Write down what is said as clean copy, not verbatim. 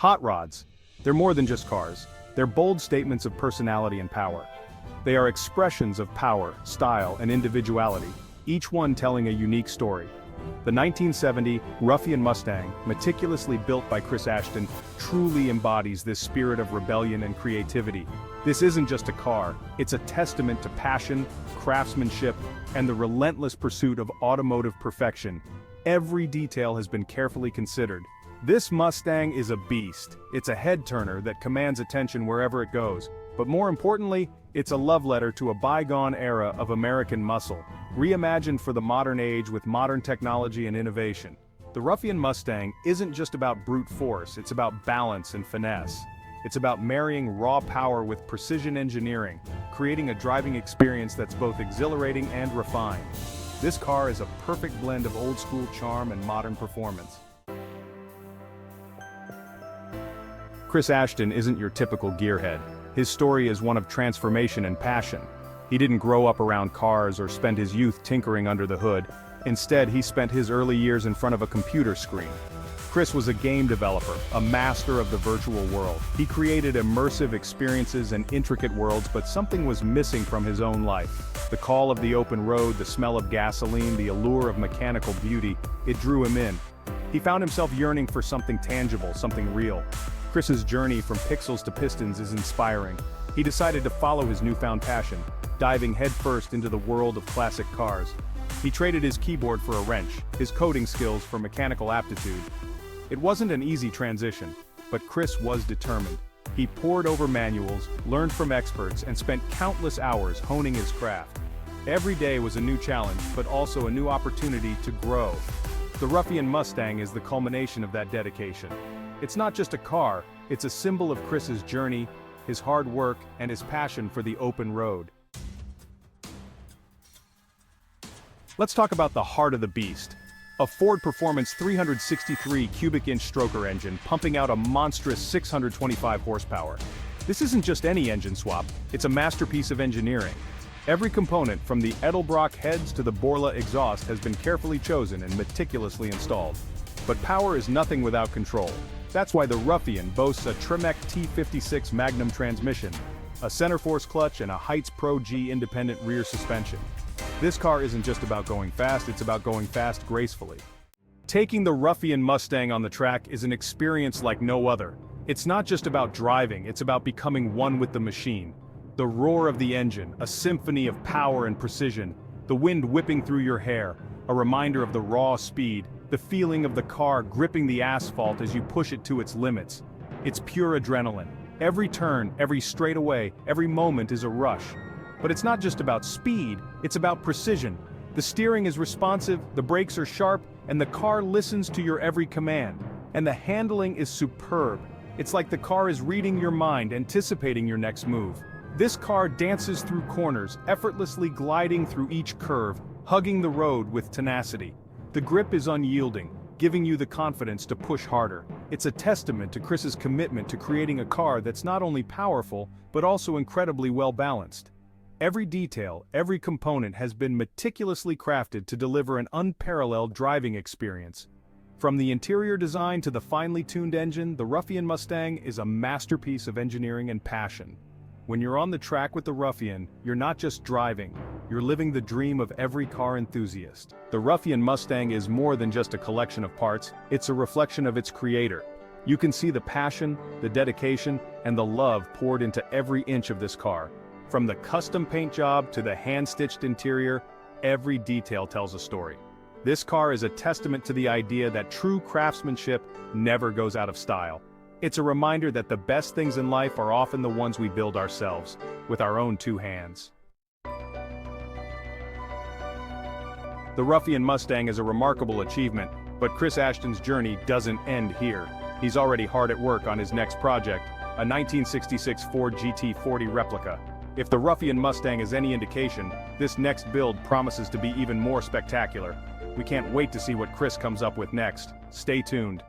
Hot rods. They're more than just cars. They're bold statements of personality and power. They are expressions of power, style, and individuality, each one telling a unique story. The 1970 Ruffian Mustang, meticulously built by Chris Ashton, truly embodies this spirit of rebellion and creativity. This isn't just a car, it's a testament to passion, craftsmanship, and the relentless pursuit of automotive perfection. Every detail has been carefully considered. This Mustang is a beast. It's a head-turner that commands attention wherever it goes. But more importantly, it's a love letter to a bygone era of American muscle, reimagined for the modern age with modern technology and innovation. The Ruffian Mustang isn't just about brute force, it's about balance and finesse. It's about marrying raw power with precision engineering, creating a driving experience that's both exhilarating and refined. This car is a perfect blend of old-school charm and modern performance. Chris Ashton isn't your typical gearhead. His story is one of transformation and passion. He didn't grow up around cars or spend his youth tinkering under the hood. Instead, he spent his early years in front of a computer screen. Chris was a game developer, a master of the virtual world. He created immersive experiences and intricate worlds, but something was missing from his own life. The call of the open road, the smell of gasoline, the allure of mechanical beauty, it drew him in. He found himself yearning for something tangible, something real. Chris's journey from pixels to pistons is inspiring. He decided to follow his newfound passion, diving headfirst into the world of classic cars. He traded his keyboard for a wrench, his coding skills for mechanical aptitude. It wasn't an easy transition, but Chris was determined. He pored over manuals, learned from experts, and spent countless hours honing his craft. Every day was a new challenge, but also a new opportunity to grow. The Ruffian Mustang is the culmination of that dedication. It's not just a car, it's a symbol of Chris's journey, his hard work, and his passion for the open road. Let's talk about the heart of the beast. A Ford Performance 363 cubic inch stroker engine pumping out a monstrous 625 horsepower. This isn't just any engine swap, it's a masterpiece of engineering. Every component, from the Edelbrock heads to the Borla exhaust, has been carefully chosen and meticulously installed. But power is nothing without control. That's why the Ruffian boasts a Tremec T56 Magnum transmission, a center force clutch, and a Heights Pro G independent rear suspension. This car isn't just about going fast, it's about going fast gracefully. Taking the Ruffian Mustang on the track is an experience like no other. It's not just about driving, it's about becoming one with the machine. The roar of the engine, a symphony of power and precision, the wind whipping through your hair, a reminder of the raw speed, the feeling of the car gripping the asphalt as you push it to its limits. It's pure adrenaline. Every turn, every straightaway, every moment is a rush. But it's not just about speed, it's about precision. The steering is responsive, the brakes are sharp, and the car listens to your every command. And the handling is superb. It's like the car is reading your mind, anticipating your next move. This car dances through corners, effortlessly gliding through each curve, hugging the road with tenacity. The grip is unyielding, giving you the confidence to push harder. It's a testament to Chris's commitment to creating a car that's not only powerful, but also incredibly well-balanced. Every detail, every component has been meticulously crafted to deliver an unparalleled driving experience. From the interior design to the finely tuned engine, the Ruffian Mustang is a masterpiece of engineering and passion. When you're on the track with the Ruffian, you're not just driving, you're living the dream of every car enthusiast. The Ruffian Mustang is more than just a collection of parts, it's a reflection of its creator. You can see the passion, the dedication, and the love poured into every inch of this car. From the custom paint job to the hand-stitched interior, every detail tells a story. This car is a testament to the idea that true craftsmanship never goes out of style. It's a reminder that the best things in life are often the ones we build ourselves, with our own two hands. The Ruffian Mustang is a remarkable achievement, but Chris Ashton's journey doesn't end here. He's already hard at work on his next project, a 1966 Ford GT40 replica. If the Ruffian Mustang is any indication, this next build promises to be even more spectacular. We can't wait to see what Chris comes up with next. Stay tuned.